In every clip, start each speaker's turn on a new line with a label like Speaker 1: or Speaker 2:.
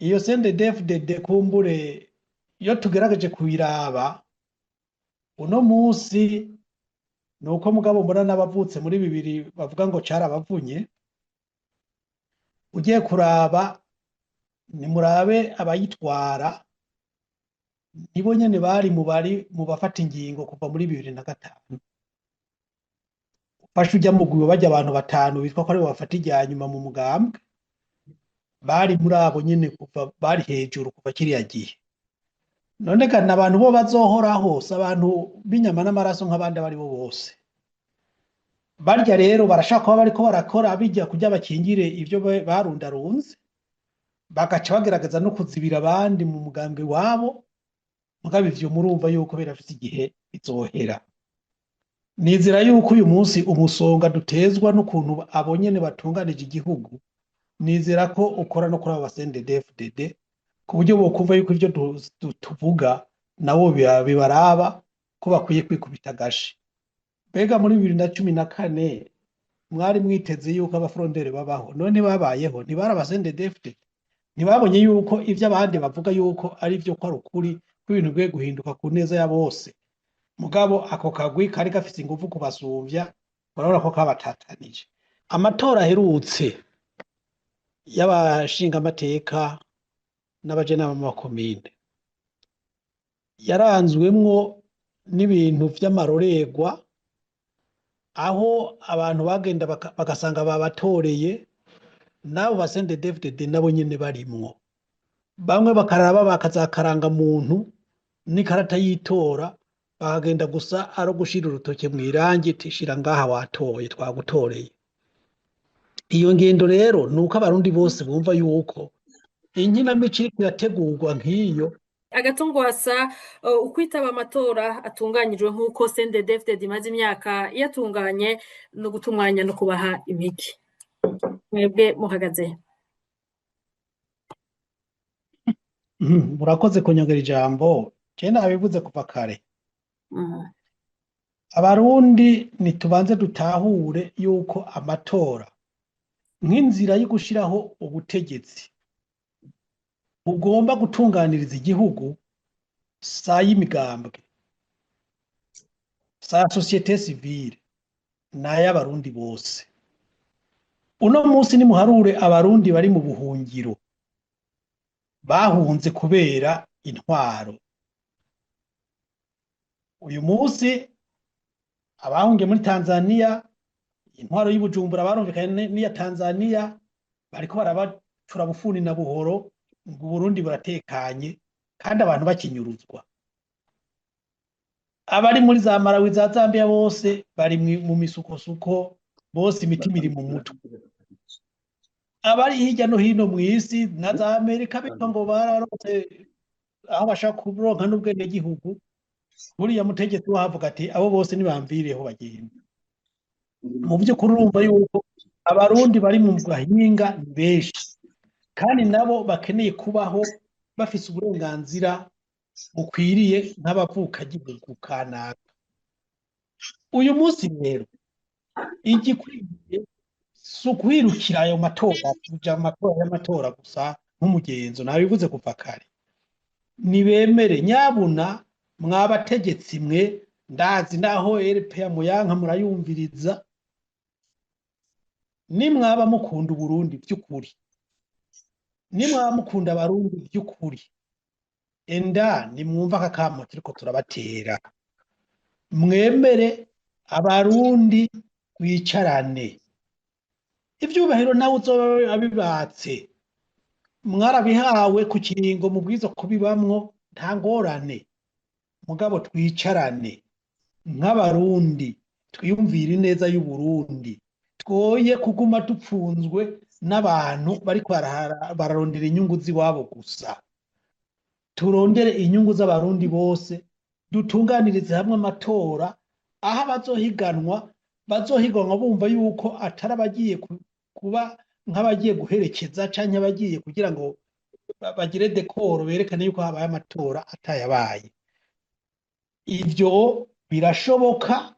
Speaker 1: iyo CNDD-FDD kumbure iyo tugerageje kuyiraba uno munsi nuko mugabo mbona n'abavutse muri bibiri bavuga ngo carabavunye, ugiye kuraba nimurabe abayitwara nibo nyene bari mu bafata ingingo kuva muri 2005. Ufashe urya mugwi barya abantu batanu bitwa ko aribo bafata irya nyuma mu mugambwe, bari muri abo nyene kuva bari hejuru kuva kiriya gihe. None kandi abantu bo bazohoraho si abantu b'inyama n'amaraso nk'abandi abari bo bose. Barya rero barashaka kuba bariko barakora bijya kurya bakingire ivyo barundarunze, bagaca bagerageza no kuzibira abandi mu mugambwe wabo, mugabo ivyo murumva yuko birafise igihe bizohera. Nizera yuko uyu munsi umusonga dutezwa n'ukuntu abo nyene batunganije igihugu, nizera ko ukora no kuri abo CNDD-FDD ku buryo bokumva yuko ivyo tuvuga nabo bibaraba ko bakwiye kwikubita agashi. Mbega muri 2014 mwari mwiteze yuko abafrondere babaho, none babayeho ntibari aba CNDD-FDD? Ntibabonye yuko ivyo abandi bavuga yuko ari vyo ko ari ukuri ko ibintu bigiye guhinduka ku neza ya bose? Mugabo ako kagwi kari gafise ingufu kubasumvya, barabona ko kabatatanije. Amatora aherutse y'abashinga amateka n'abajenama mu makomine yaranzwemwo n'ibintu vy'amarorerwa, aho abantu bagenda bagasanga babatoreye nabo ba CNDD-FDD nabo nyene barimwo. Bamwe bakaraba bakazakaranga muntu n'ikarata yitora, bakagenda gusa ari gushira urutoke mw'irangi tishira ngaha watoye twagutoreye. Iyo ngendo rero nuko abarundi bose bumva yuko inkinamico iriko irategurwa nk'iyo.
Speaker 2: Agatongwasa ukwitaba amatora atunganyijwe nk'uko CNDD-FDD imaze imyaka yatunganye no gutumwanya no kubaha imiki. Mwebwe muhagaze.
Speaker 1: Murakoze kunyongera ijambo. Je nabivuze kuva kare. Abarundi nitubanze dutahure yuko amatora nk'inzira yo gushiraho ubutegetsi ugomba gutunganiriza igihugu sa y'imigambwe, sa societe civile n'ay'abarundi bose. Uno munsi nimuharure abarundi bari mu buhungiro bahunze kubera intwaro. Uyu munsi abahungiye muri Tanzania, intwaro y'Ibujumbura barumvikanye n'iya Tanzania, bariko barabacura bufuni na buhoro ngo Burundi buratekanye kandi abantu bakinyuruzwa. Abari muri za Malawi za Zambia bose bari mu misukosuko, bose imitima iri mu mutwe. Abari hirya no hino mw'isi na za Amerika bitwa ngo bararonse aho bashaka kuronka n'ubwene gihugu, buriya mutegetsi wahavuga ati abo bose nibamvireho bagenda. Mu by'ukuri urumva yuko abarundi bari mu gahinga benshi kandi nabo bakeneye kubaho bafise uburenganzira bukwiriye nk'abavuka gihugu kanaka. Uyu munsi rero igikwiye si ukwirukira ayo matora, kuja amatora y'amatora gusa nk'umugenzo, nabivuze kuva kare. Nibemere nyabuna mwabategetsi mwe, ndazi naho RPA muyanka murayumviriza, nimwaba mukunda Uburundi by'ukuri, nimwaba mukunda abarundi by'ukuri, enda nimwumva akakamo turiko turabatera, mwemere abarundi bicarane. Ivyubahiro nawe uzoba abibatse, mwarabihawe ku kiringo mubwiza kubibamwo, nta ngorane. Mugabo twicarane nk'abarundi, twiyumvire neza y'Uburundi, twoye kuguma dupfunzwe n'abantu bariko bararondera inyungu z'iwabo gusa. Turondere inyungu z'abarundi bose, dutunganirize hamwe amatora, aho bazohiganwa bumva yuko atari abagiye kuba nk'abagiye guherekeza canke abagiye kugira ngo bagire dekoro berekane yuko habaye amatora atayabaye. Ivyo birashoboka.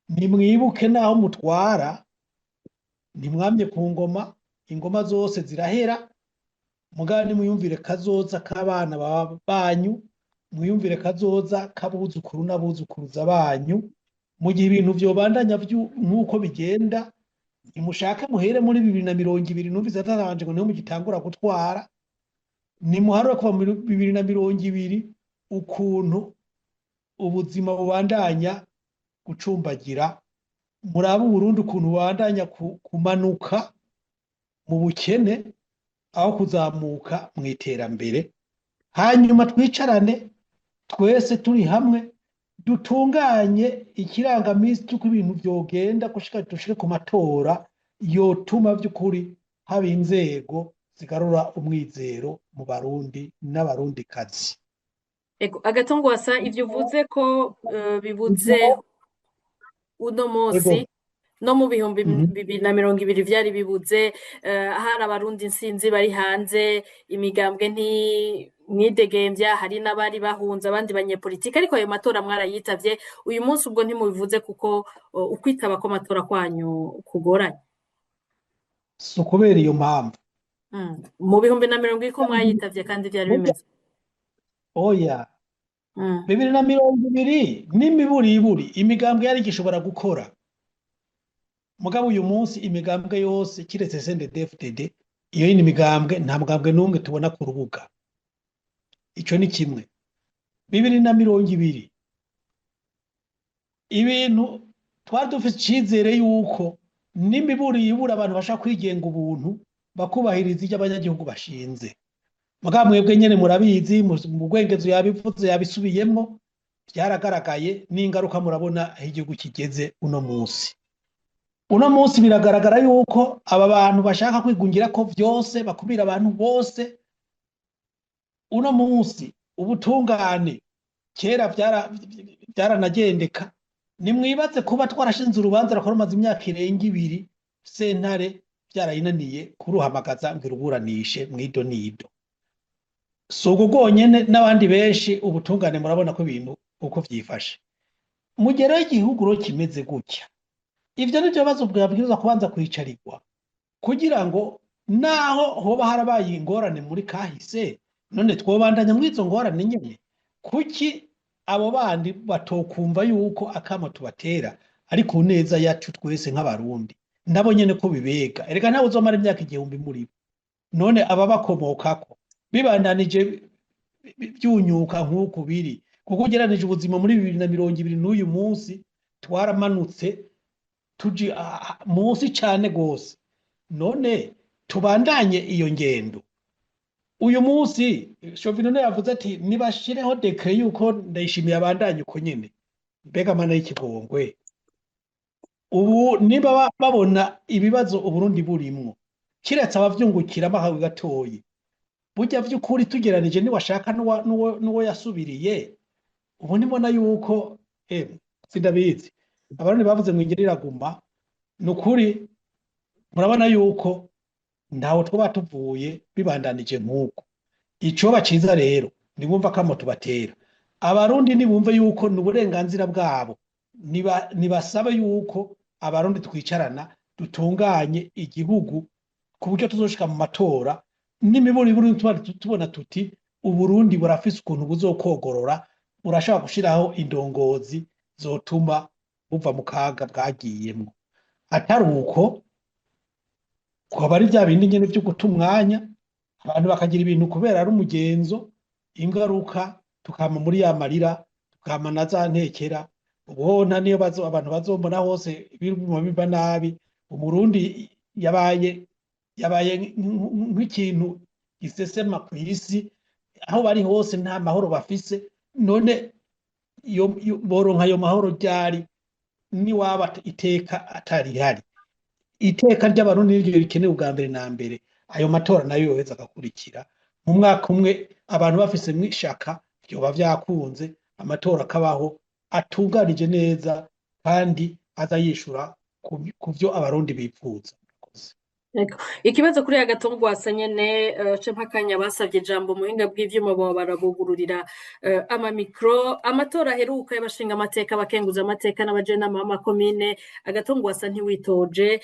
Speaker 1: Nimwibuke naho mutwara, ntimwamye ku ngoma, ingoma zose zirahera, mugabo nimuyumvire kazoza k'abana banyu, mwiyumvire kazoza k'abuzukuru n'abuzukuruza banyu. Mu gihe ibintu vyobandanya nk'uko bigenda, nimushake muhere muri 2020, numvise atarabanje ngo niho mugitangura gutwara, nimuharure kuva muri 2020 ukuntu ubuzima bubandanya gucumbagira, murabe Burundi ukuntu bubandanya kumanuka mu bukene aho kuzamuka mu iterambere. Hanyuma twicarane twese turi hamwe dutunganye ikirangamisi cy'uko ibintu vyogenda gushika dushike ku matora yotuma vy'ukuri haba inzego zigarura umwizero mu Barundi n'abarundikazi.
Speaker 2: Agatongwasa, ivyo uvuze ko bibuze uno munsi no mu bihumbi 2020 vyari bibuze, hari abarundi insinzi bari hanze, imigambwe mwidegemvya, hari n'abari bahunze abandi banyepolitike, ariko ayo matora mwarayitavye. Uyu munsi ubwo ntimubivuze kuko ukwitaba ko matora kwanyu kugoranye?
Speaker 1: Si ukubera iyo mpamvu.
Speaker 2: Mu 2020 ko mwayitavye kandi vyari bimeze
Speaker 1: oya 2020 n'imiburiburi imigambwe yari gishobora gukora. Mugabo uyu munsi imigambwe yose kiretse CNDD-FDD, iyo yindi migambwe nta mugambwe n'umwe tubona ku rubuga. Ico ni kimwe. 2020 ibintu twari dufite icizere yuko n'imiburiburi abantu bashaka kwigenga ubuntu bakubahiriza ivyo abanyagihugu bashinze. Mugabo mwebwe nyene murabizi, mu bwengezo yabivuze yabisubiyemwo, byaragaragaye n'ingaruka murabona aho igihugu kigeze uno munsi. Uno munsi biragaragara yuko aba bantu bashaka kwigungira ko vyose bakumira abantu bose. Uno munsi ubutungane kera byaranagendeka. Nimwibaze kuba twarashinze urubanza rumaze imyaka irenga 2 sentare byarayinaniye kuruhamagaza ngo iruburanishe mwidonido. Sugo gonyene n'abandi benshi ubutungane murabona ko ibintu uko vyifashe. Mugero igihugu ro kimeze gutya, ivyo nivyo bibazo bwabwirizwa kubanza kwicarirwa kugira ngo naho hoba harabaye ingorane muri kahise, none twobandanya mwizo ngorane nyene. Kuki abo bandi batokumva yuko akamo tubatera ari ku neza yacu twese nk'abarundi, nabo nyene ko bibega. Erega ntawe uzomara imyaka 1000 muri bo. None aba bakomokako bibandanije byunyuka nk'uko biri, kuko ugeranije ubuzima muri 2020 n'uyu munsi twaramanutse tuji munsi cane gose. None tubandanye iyo ngendo. Uyu munsi Shovinone yavuze ati nibashireho dekret yuko Ndayishimiye abandanye uko nyene. Mbega mana y'ikigongwe, ubu niba babona ibibazo Uburundi burimwo, kiretse abavyungukira amahawe gatoyi, burya vy'ukuri tugeranije niwashaka nuwo yasubiriye, ubu nibona yuko sindabizi abarundi bavuze ngo ingeri iraguma. Nukuri murabona yuko ntaho twoba tuvuye bibandanije nk'uko. Ico baciza rero nibumva kamo tubatera abarundi, nibumve yuko n'uburenganzira bwabo, nibasabe yuko abarundi twicarana dutunganye igihugu ku buryo tuzoshika mu matora n'imiburiburi tubona tuti Uburundi burafise ukuntu buzokogorora, burashaka gushiraho indongozi zotuma buva mu kaga bwagiyemwo. Atari uko kwaba ari bya bindi nyene vyo guta umwanya abantu bakagira ibintu kubera ari umugenzo, ingaruka tukama muri ya marira, tukama na za ntekera. Ubona niyo abantu bazombona hose biba nabi. Umurundi yabaye nk'ikintu gisesema ku isi, aho bari hose nta mahoro bafise. None boronka ayo mahoro ryari niwaba iteka atari hari? Iteka ry'abarundi niryo rikenewe ubwa mbere na mbere. Ayo matora nayo yoheza agakurikira mu mwaka umwe, abantu bafise mwishaka byoba vyakunze, amatora akabaho atunganije neza kandi aza yishura ku vyo abarundi bipfuza.
Speaker 2: Ego. Ikibazo kuri Agatongwasa nyene Mpakanya basavye ijambo muhinga bw'ivyuma baba barabugururira amamikro. Amatora aheruka y'abashinga amateka abakenguza amateka n'abajenama b'amakomine Agatongwasa ntiwitoje,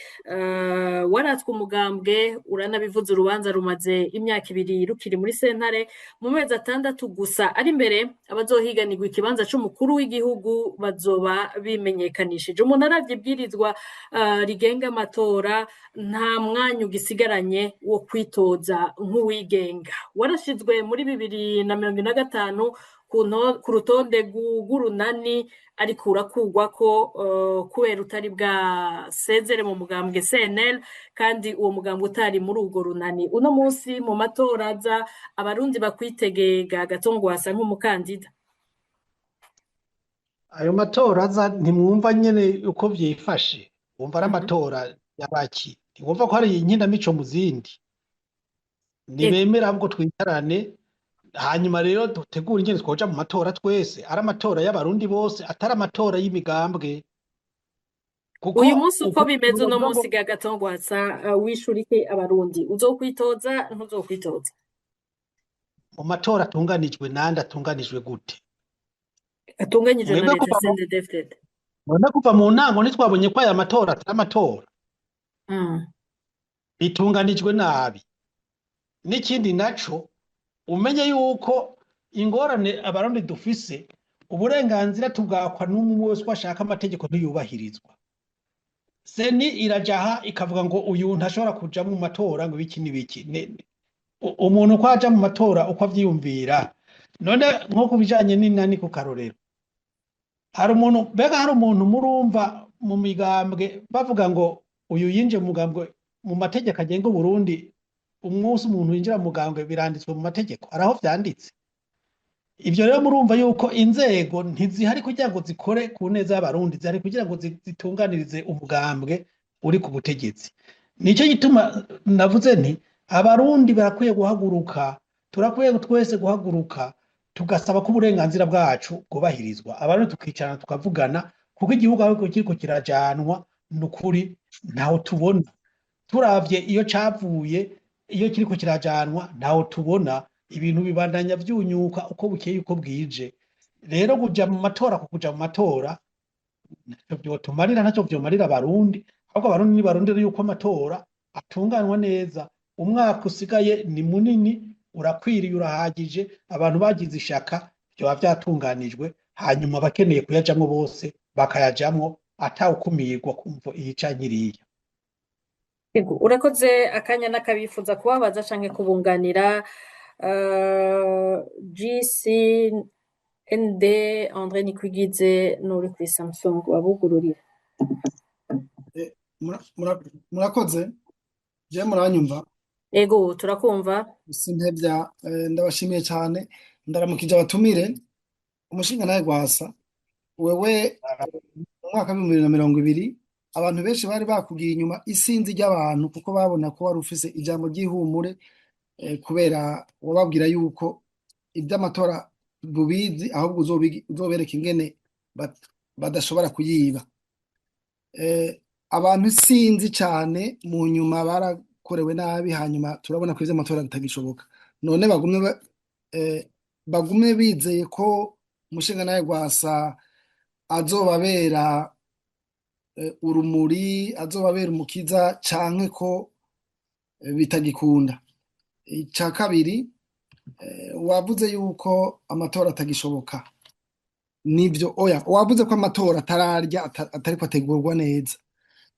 Speaker 2: waratswe umugambwe uranabivuze urubanza rumaze imyaka 2 rukiri muri sentare mu mezi 6 gusa ari imbere abazohiganirwa ikibanza c'umukuru w'igihugu bazoba bimenyekanishije. Umuntu aravye ibwirizwa rigenga amatora nta mwanya ugisigaranye wo kwitoza nk'uwigenga. Warashizwe muri 2025 ku rutonde rw'urunani ariko urakurwako kubera utari bwasezere mu mugambwe CNL kandi uwo mugambwe utari muri urwo runani. Uno munsi mu matora aza abarundi bakwitegega Agatongwasa nk'umukandida.
Speaker 1: Ayo matora aza ntimwumva nyene uko vyifashe, wumva ari amatora yabaki, ntiwumva ko hari inkinamico mu zindi, ntibemera ahubwo twicarane hanyuma rero dutegura ingene twoja mu matora twese, ari amatora y'abarundi bose atari amatora y'imigambwe. Kuko
Speaker 2: uyu munsi uko bimeze uno munsi Agatongwasa wishura iki abarundi, uzokwitoza ntuzokwitoza?
Speaker 1: mu matora atunganijwe nande, atunganijwe gute?
Speaker 2: Atunganyijwe na
Speaker 1: Mwebwe
Speaker 2: leta
Speaker 1: kuva
Speaker 2: CNDD-FDD.
Speaker 1: none kuva mu ntango ntitwabonye ko aya matora atari amatora, bitunganijwe nabi. N'ikindi naco umenye yuko ingorane abarundi dufise, uburenganzira tubwakwa n'umwe wese ko ashaka amategeko ntiyubahirizwa. Seni irajaha ikavuga ngo uyu ntashobora kuja mu matora ngo ibiki n'ibiki. Umuntu ko aja mu matora uko avyiyumvira, none nko kubijanye n'inani ku karorero, hari umuntu murumva mu migambwe bavuga ngo uyu yinje mu mugambwe mu mategeko agenga Burundi, umunsi umuntu yinjira mu mugambwe biranditswe mu mategeko, araho vyanditse. Ivyo rero murumva yuko inzego ntizihari kugira ngo zikore ku neza y'abarundi, zihari kugira ngo zitunganirize umugambwe uri ku butegetsi. Nico gituma navuze nti abarundi barakwiye guhaguruka, turakwiye twese guhaguruka tugasaba ko uburenganzira bwacu bwubahirizwa, abarundi tukicarana tukavugana, kuko igihugu aho kiriko kirajanwa n'ukuri ntaho tubona. Turavye iyo cavuye, iyo kiriko kirajanwa ntaho tubona, ibintu bibandanya vyunyuka uko bukeye uko bwije. Rero kuja mu matora kuja mu matora ntaco vyotumarira, ntaco vyomarira abarundi, ahubwo abarundi nibarondera yuko amatora atunganwa neza. Umwaka usigaye ni munini, urakwiriye, urahagije, abantu bagize ishaka vyoba vyatunganijwe, hanyuma abakeneye kuyajamwo bose bakayajamwo atawukumirwa kumvo iyi canke iriya.
Speaker 2: Ego, urakoze. Akanya n'akabifuza kubabaza canke kubunganira GCND André Nikwigize n'uri kuri Samsung wabugururira.
Speaker 3: Murakoze, je muranyumva?
Speaker 2: Ego, turakumva.
Speaker 3: Sintevya, ndabashimiye cyane, ndaramukije abatumire. Umushingantahe Rwasa, wewe mu mwaka wa 2020 abantu benshi bari bakugiye inyuma isinzi ry'abantu kuko babona ko wari ufise ijambo ry'ihumure, kubera wababwira yuko iby'amatora bubizi, ahubwo uzobereka ingene badashobora kuyiba. Abantu isinzi cyane mu nyuma barakorewe nabi, hanyuma turabona ko ivy'amatora bitagishoboka. None bagume bizeye ko umushingantahe Rwasa azobabera urumuri, azobabera umukiza, canke ko bitagikunda. Ica kabiri, wavuze yuko amatora atagishoboka. Nivyo, oya, wavuze ko amatora atararya, atariko ategurwa neza.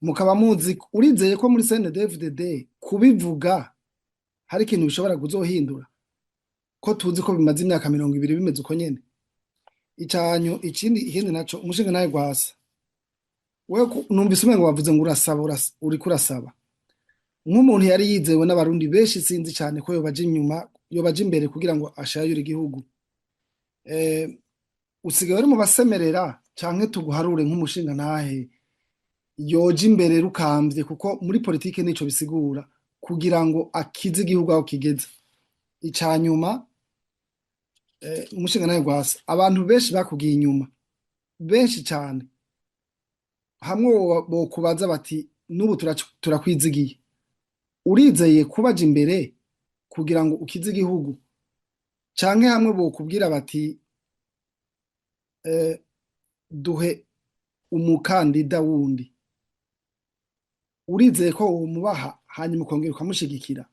Speaker 3: Mukaba muzi, urizeye ko muri CNDD-FDD kubivuga hari ikintu bishobora kuzohindura, ko tuzi ko bimaze imyaka 20 bimeze uko nyene. Ikindi naco, umushingantahe Rwasa, wewe numvise umengo wavuze ngo uriko urasaba nk'umuntu yari yizewe n'abarundi benshi, sinzi cyane ko yobaje imbere kugira ngo ashayure igihugu. Usigaye uri mu basemerera canke tuguharure nk'umushingantahe yoje imbere rukambye, kuko muri politike nico bisigura kugira ngo akize igihugu aho kigeze. Icanyuma, umushingantahe Rwasa, abantu benshi bakugiye inyuma, benshi cyane, hamwe bokubaza bati n'ubu turakwizigiye, urizeye kubaja imbere kugira ngo ukize igihugu canke hamwe bokubwira bati duhe umukandida wundi, urizeye ko womubaha hanyuma ukongera ukamushigikira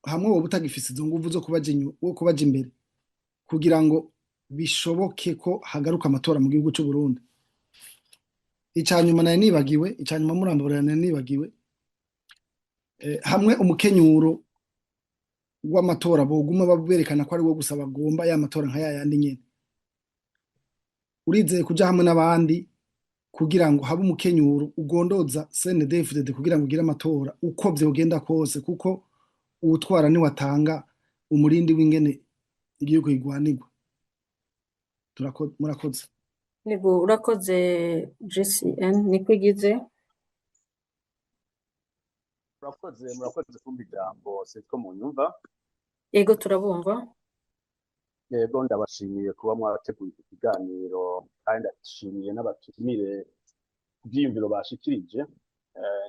Speaker 3: hamwe wowe utagifise izo nguvu zo kubaja imbere kugira ngo bishoboke ko hagaruka amatora mu gihugu c'u Burundi. Icanyuma murambabarira nari nibagiwe, hamwe umukenyuro w'amatora boguma berekana ko ari wo gusa bagomba ya matora nka yayandi nyene, urizeye kuja hamwe n'abandi kugira ngo habe umukenyuro ugondoza CNDD-FDD kugira ngo ugire amatora uko vyogenda kose, kuko uwutwara ni watanga umurindi w'ingene igihugu igwanirwa. Murakoze.
Speaker 2: Ego urakoze JCN niko igize.
Speaker 4: Murakoze kumva ijambo sitko mu nyumva.
Speaker 2: Ego turabumva.
Speaker 4: Yego ndabashimiye kuba mwarateguye ikiganiro kandi ndashimiye n'abatumire kubyiyumviro bashikirije.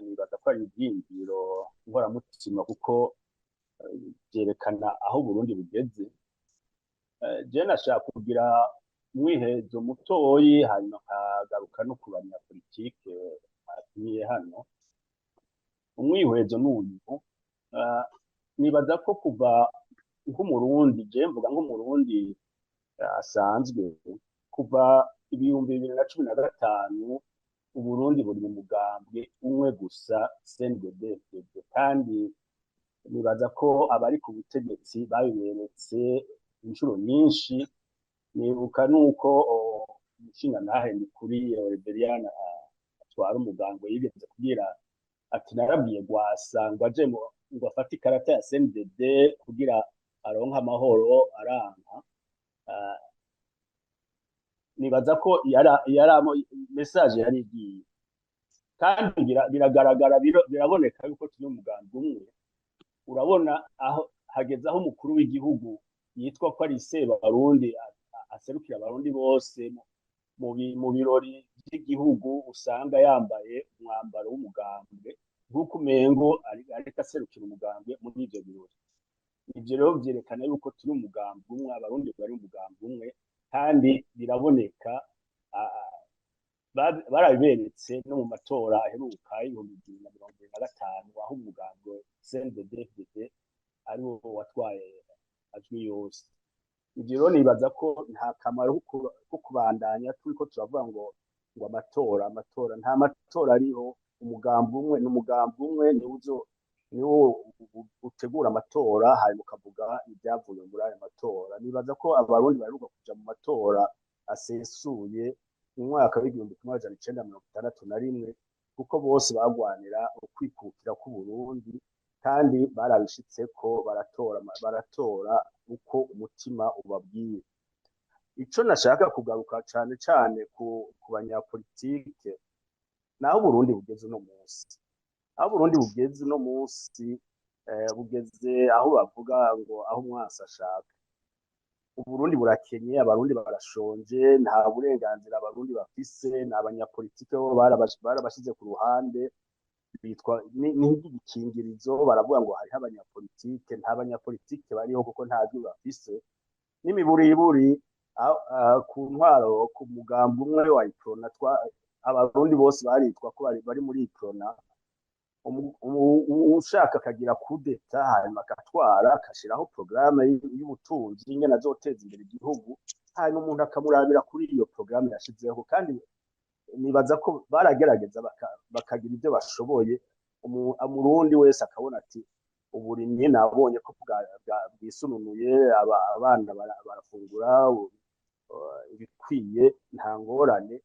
Speaker 4: Nibaza ko ari ibyiyumviro nkoramutima kuko byerekana aho Burundi bugeze. Je nashaka kugira mwihezo mutoyi hanyuma nkagaruka no ku banyapolitike batumiye hano. Umwihwezo n'uyu nibaza ko kuva nk'umurundi, je mvuga nk'umurundi asanzwe, kuva 2015 Uburundi buri mu mugambwe umwe gusa CNDD-FDD, kandi nibaza ko abari ku butegetsi babiberetse inshuro nyinshi. Nibuka nuko umushinga ntahendi kuri Reberiana atwara umugambwe yigeze kugira ati narabwiye Gwasa aje ngo afate ikarata ya CNDD kugira aronka amahoro aranka. Nibaza ko yaramo message yari igiye, kandi biragaragara biraboneka yuko turi umugambi umwe. Urabona aho hageze aho umukuru w'igihugu yitwa ko ari Sebarundi aserukira abarundi bose mu birori by'igihugu, usanga yambaye umwambaro w'umugambwe nk'uko umengo ariko aserukira umugambwe muri ivyo birori. Ivyo rero vyerekana yuko turi umugambi umwe, abarundi bari umugambi umwe, kandi biraboneka. Barabiberetse no mu matora aheruka 2025 aho umugambi CNDD-FDD ari wo watwaye ajwi yose. Ivyo rero nibaza ko nta kamaro ko kubandanya turiko turavuga ngo amatora nta matora ariho. Umugambi umwe n'umugambi umwe niwo utegura amatora hanyuma ukavuga ibyavuye muri ayo matora. Nibaza ko abarundi baheruka kuja mu matora asesuye mu mwaka w'1961 kuko bose bagwanira ukwikukira k'Uburundi, kandi barabishitse ko baratora uko umutima ubabwiye. Ico nashaka kugaruka cane cane ku banyapolitike naho Burundi bugeze no munsi. Aho Burundi bugeze no munsi bugeze aho bavuga ngo aho umwasi ashaka. Uburundi burakenye, abarundi barashonje, nta burenganzira abarundi bafise, n'abanyapolitike bo barabashize ku ruhande, bitwa n'igikingirizo. Baravuga ngo hariho abanyapolitike, nta banyapolitike bariho kuko nta jwi bafise. N'imiburiburi ku ntwaro ku mugambi umwe wa Iprona, abarundi bose baritwa ko bari muri Iprona. Ushaka akagira kudeta hanyuma agatwara akashiraho porogaramu y'ubutunzi ingene azoteza imbere igihugu, hanyuma umuntu akamurabira kuri iyo porogaramu yashizeho. kandi nibaza ko baragerageza bakagira ibyo bashoboye. Umurundi wese akabona ati uburimyi nabonye ko bwisununuye, abana barafungura ibikwiye, nta ngorane.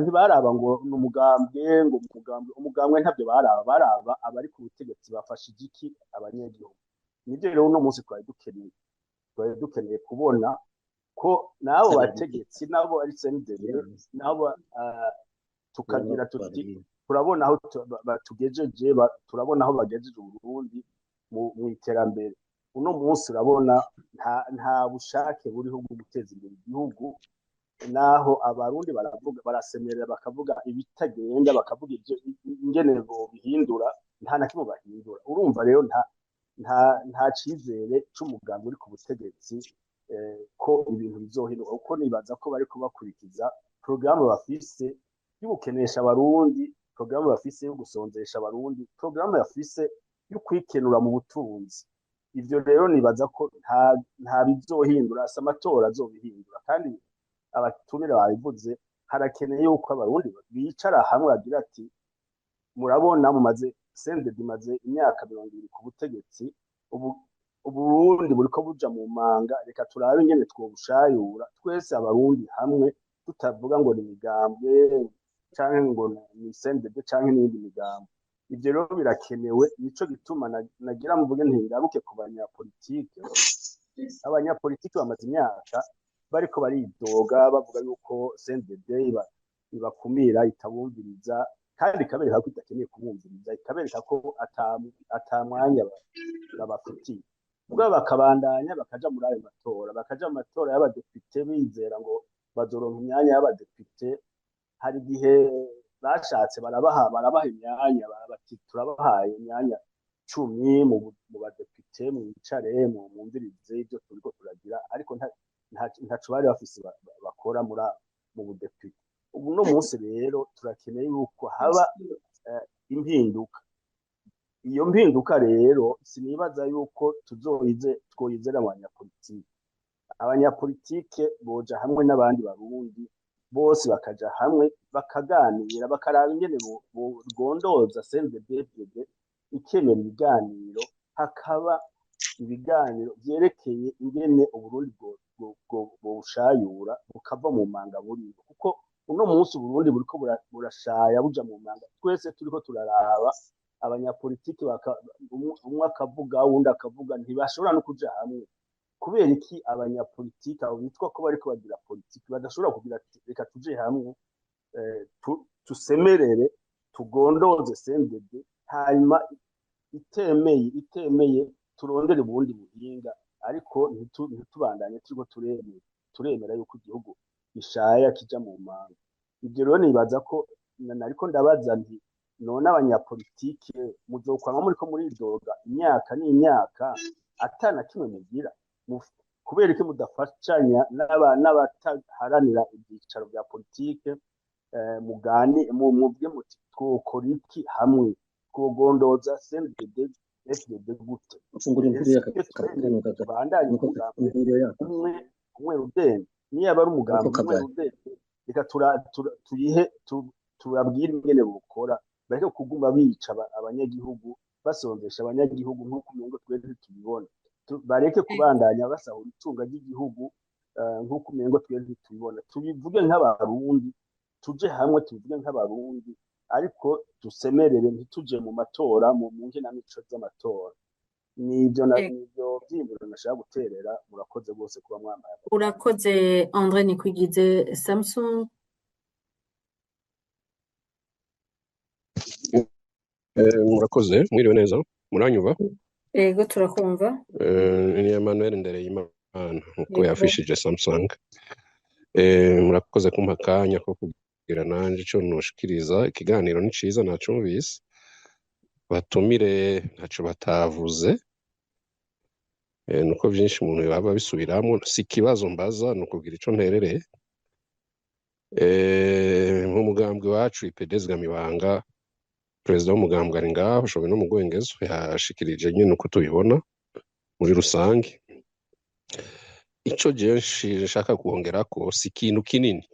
Speaker 4: Ntibaraba ngo n'umugambwe umugambwe ntabyo baraba abari ku butegetsi bafashe igiki abanyagihugu. Nivyo rero uno munsi twari dukeneye kubona ko nabo bategetsi nabo ari CNDD nabo tukagira tuti turabona aho batugejeje, turabona aho bagejeje Burundi mu iterambere. Uno munsi urabona nta bushake buriho bwo guteza imbere igihugu, naho abarundi baravuga barasemerera bakavuga ibitagenda, bakavuga ibyo ingene bihindura. nta na kimwe bahindura urumva rero nta cyizere cy'umugambi uri ku butegetsi ko ibintu bizohinduka kuko nibaza ko bari kubakurikiza porogaramu bafise yo gukenesha abarundi porogaramu bafise yo gusonzesha abarundi porogaramu bafise yo kwikenura mu butunzi ivyo rero nibaza ko nta bizohindura asa amatora azobihindura kandi abatumire babivuze harakeneye yuko abarundi bicara hamwe bagira ati murabona mumaze CNDD imaze imyaka 20 ku butegetsi uburundi buriko buja mu manga reka turabe ingene twobushayura twese abarundi hamwe tutavuga ngo ni migambwe canke ngo ni CNDD canke n'indi migambo ivyo rero birakenewe nico gituma nagira mvuge ntingaruke ku banyapolitike abanyapolitike bamaze imyaka bariko baridoga bavuga yuko CNDD ibakumira itabumviriza kandi ikabereka ko idakeneye kubumviriza ikabereka ko atamwanya babafitiye ubwo bakabandanya bakaja muri ayo matora bakaja mu matora y'abadepite bizera ngo bazoronka imyanya y'abadepite hari igihe bashatse barabaha imyanya bati turabahaye imyanya 10 mu badepite mwicare mwumvirize ibyo turiko turagira ariko ntaco bari bafise bakora mu budepite ubu no munsi rero turakeneye yuko haba impinduka iyo mpinduka rero sinibaza yuko twoyizera abanyapolitike boja hamwe n'abandi barundi bose bakaja hamwe bakaganira bakaraba ingene bondoza CNDD-FDD ikemera ibiganiro hakaba ibiganiro vyerekeye ingene uburundi bobushayura bukava mu manga burimo kuko uno munsi uburundi buriko burashaya buja mu manga twese turiko turaraba abanyapolitiki umwe akavuga wundi akavuga ntibashobora no kuja hamwe kubera iki abanyapolitiki abo bitwa ko bariko bagira politiki badashobora kugira reka tuje hamwe tusemerere tugondoze CNDD hanyuma itemeye turondere ubundi buhinga ariko ntitubandanye turiko turemera yuko igihugu gishaya kija mu manga ibyo rero nibaza ko nariko ndabaza nti none abanyapolitike muzokwama muriko muridoga imyaka n'imyaka atana kimwe mugira kubera iki mudafashanya n'abataharanira ibyicaro bya politike mugani mubwe muti twokora iki hamwe twogondoza CNDD-FDD gute bandanye umwe rudende niyo aba ari umugambi umwe rudende reka turabwira ingene bukora bareke kuguma bica abanyagihugu basonzesha abanyagihugu nk'uko umengo twese tubibona bareke kubandanya basahura itunga ry'igihugu nk'uko umengo twese tubibona tubivuge nk'abarundi tuje hamwe tubivuge nk'abarundi ariko dusemerere ntituje mu matora mu ngenamico z'amatora nivyo vyimburo nashaka guterera murakoze bose kuba mwambaye
Speaker 2: urakoze André Nikwigize Samsung
Speaker 5: murakoze mwiriwe neza muranyuba
Speaker 2: yego turakumva
Speaker 5: ni Emmanuel Ndereyimana uko yafishije Samsung murakoze kumpa akanya ko kugira nanje ico noshikiriza ikiganiro ni ciza nacumvise batumire ntaco batavuze nuko byinshi umuntu baba bisubiramo si ikibazo mbaza nukugira ico nterereye nk'umugambwe wacu IPDS Gamibanga perezida w'umugambwe ari ngaho shobe no mugwengezo yashikirije nyine uko tubibona muri rusange ico jenshi nshaka kuongera ko si ikintu kinini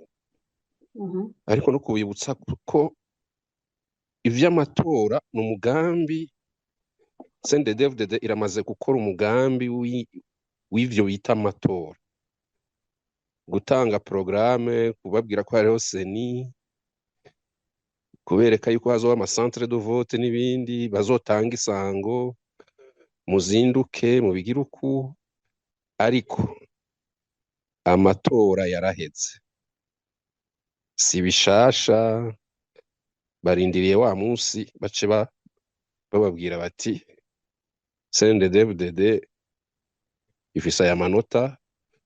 Speaker 5: ariko no kubibutsa ko ivy'amatora n'umugambi CNDD-FDD iramaze gukora umugambi w'ivyo bita amatora gutanga programme kubabwira ko hariho seni kubereka yuko hazoba amacentre de vote n'ibindi bazotanga isango muzinduke mubigira uku ariko amatora yaraheze si bishasha barindiriye wa munsi bace bababwira bati CNDD-FDD ifise aya manota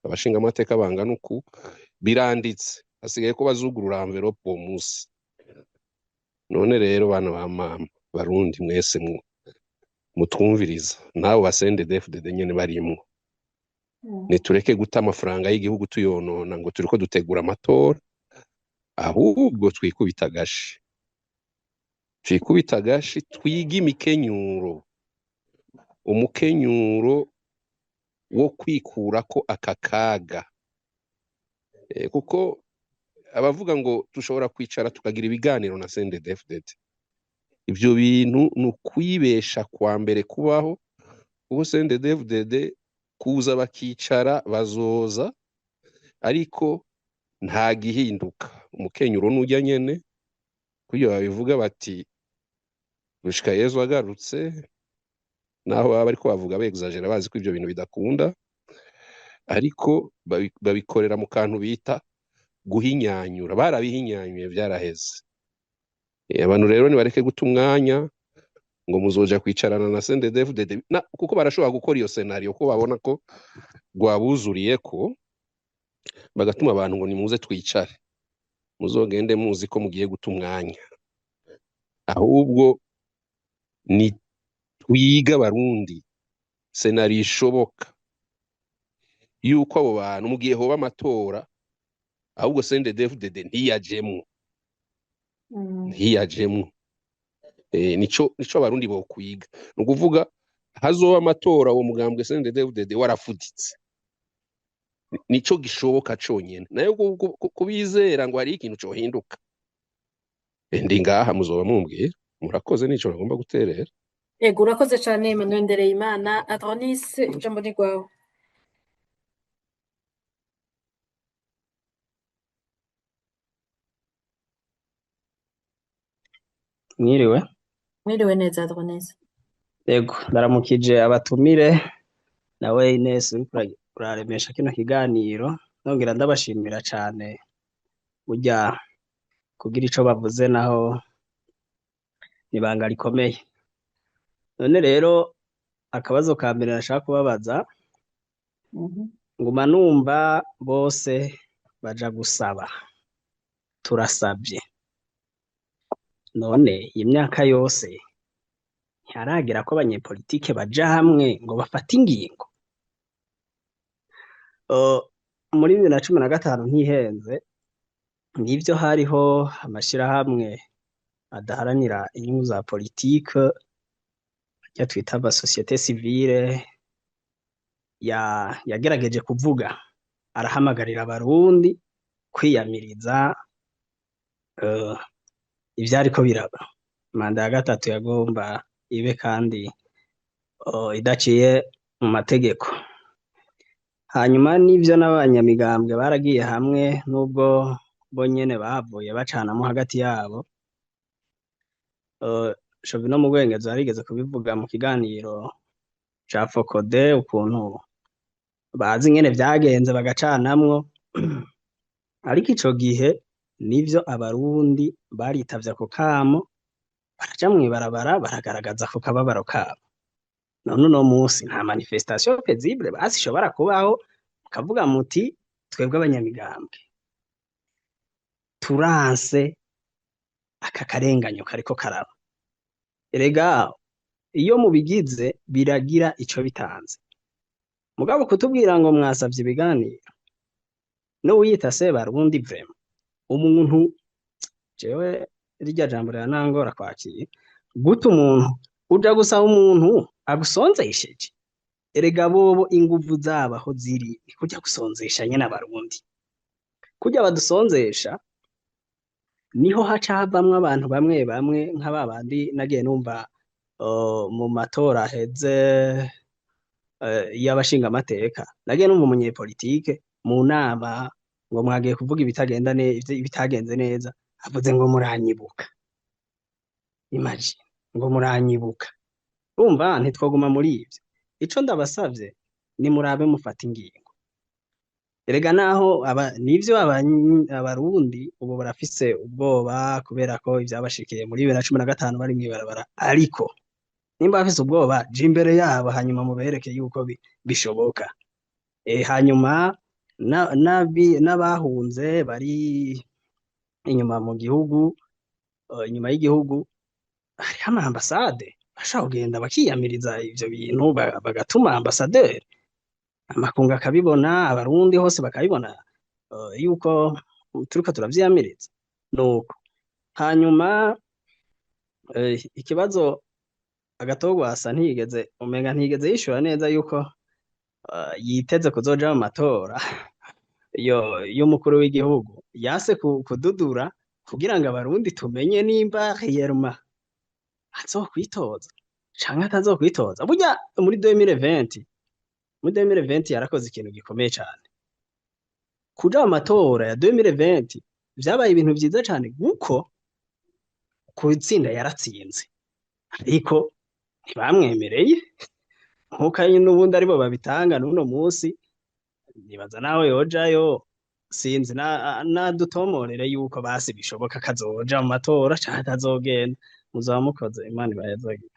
Speaker 5: abashinga amateka bangana uku biranditse hasigaye ko bazugurura envelope uwo munsi none rero bana ba mama barundi mwese mutwumviriza nabo basende DFDD nyene barimwo nitureke guta amafaranga y'igihugu tuyonona ngo turiko dutegura amatora ahubwo twikubita agashi twige imikenyuro umukenyuro wo kwikurako aka kaga kuko abavuga ngo dushobora kwicara tukagira ibiganiro na CNDD-FDD ivyo bintu ni ukwibesha kwa mbere kubaho kuko CNDD-FDD kuza bakicara bazoza ariko nta gihinduka umukenyuro n'urya nyene kuyo babivuga bati gushika Yezu agarutse naho baba bariko bavuga begzagera bazi ko ivyo bintu bidakunda ariko babikorera mu kantu bita guhinyanyura barabihinyanyuye vyaraheze abantu rero nibareke guta umwanya ngo muzoja kwicarana na CNDD-FDD kuko barashobora gukora iyo scenario ko babona ko rwabuzuriye ko bagatuma abantu ngo nimuze twicare muzogende muzi ko mugiye guta umwanya ahubwo ni twiga barundi scenario ishoboka yuko abo bantu mu gihe hoba amatora ahubwo CNDD-FDD ntiyajemwo nico abarundi bokwiga ni ukuvuga hazoba amatora uwo mugambwe CNDD-FDD warafuditse nico gishoboka conyene nayo kubizera ngo hari ikintu cohinduka ndi ngaha muzoba mumbwira murakoze nico nagomba guterera
Speaker 2: Ego urakoze cyane Emmanuel Ndereyimana. Adonis ijambo ni rwawe. Mwiriwe neza Adonis.
Speaker 6: Yego ndaramukije abatumire nawe Ines uraremesha kino kiganiro nongera ndabashimira cyane burya kugira ico bavuze naho nibanga rikomeye none rero akabazo ka mbere nashaka kubabaza nguma numva bose baja gusaba turasabye none imyaka yose ntiharagira ko abanyepolitike baja hamwe ngo bafate ingingo muri 2015 ntihenze nivyo hariho amashirahamwe adaharanira inyungu za politike ya twita ba societe civile yagerageje kuvuga arahamagarira abarundi kwiyamiriza ivyariko biraba manda ya gatatu yagomba ibe kandi idaciye mu mategeko hanyuma n'ivyo n'abanyamigambwe baragiye hamwe nubwo bo nyene bahavuye bacanamo hagati yabo shobi no mu Bwengezi barigeze kubivuga mu kiganiro ca Fokode ukuntu bazi ingene vyagenze bagacanamwo ariko ico gihe nivyo abarundi baritavye ako kamo baraja mw'ibarabara baragaragaza ko kababaro kabo none uno musi nta manifestation paisible basi ishobora kubaho mukavuga muti twebwe abanyamigambwe turanse aka karenganyo kariko karaba erega iyo mubigize biragira ico bitanze mugabo kutubwira ngo mwasavye ibiganiro no wiyita se barundi vraiment umuntu jewe rirya jambo rya nangora kwakira guta umuntu uja gusaba umuntu agusonzesheje erega bobo inguvu zabaho ziri kujya gusonzesha nyene abarundi kujya badusonzesha niho haca havamwo abantu bamwe bamwe nk'ababandi nagiye numva mu matora heze y'abashinga amateka nagiye numva umunyepolitike mu nama ngo mwagiye kuvuga ibitagenze neza avuze ngo muranyibuka imagine ngo muranyibuka urumva ntitwoguma muri ivyo ico ndabasavye ni murabe mufata ingingo erega naho nivyo abarundi ubu barafise ubwoba kubera ko ivyabashikiye muri 2015 bari mw'ibarabara ariko nimba bafise ubwoba je imbere yabo hanyuma mubereke yuko bishoboka hanyuma n'abahunze bari inyuma mu gihugu inyuma y'igihugu hariho ama ambasade bashobora kugenda bakiyamiriza ivyo bintu bagatuma ambasaderi amakungu akabibona abarundi hose bakabibona yuko turiko turavyiyamiriza nuko hanyuma ikibazo Agatogwasa ntiyigeze yishura neza yuko yiteze kuzoja mu matora y'umukuru w'igihugu yase kududura kugira ngo abarundi tumenye nimba réellement azokwitoza canke atazokwitoza burya muri 2020 yarakoze ikintu gikomeye cane kuja mu matora ya 2020 vyabaye ibintu vyiza cane kuko kutsinda yaratsinze ariko ntibamwemereye nkuko n'ubundi aribo babitanga n'uno musi nibaza nawe yojayo sinzi nadutomorere yuko basi bishoboka kazoja mu matora canke atazogenda muzaba mukoze Imana ibahezagira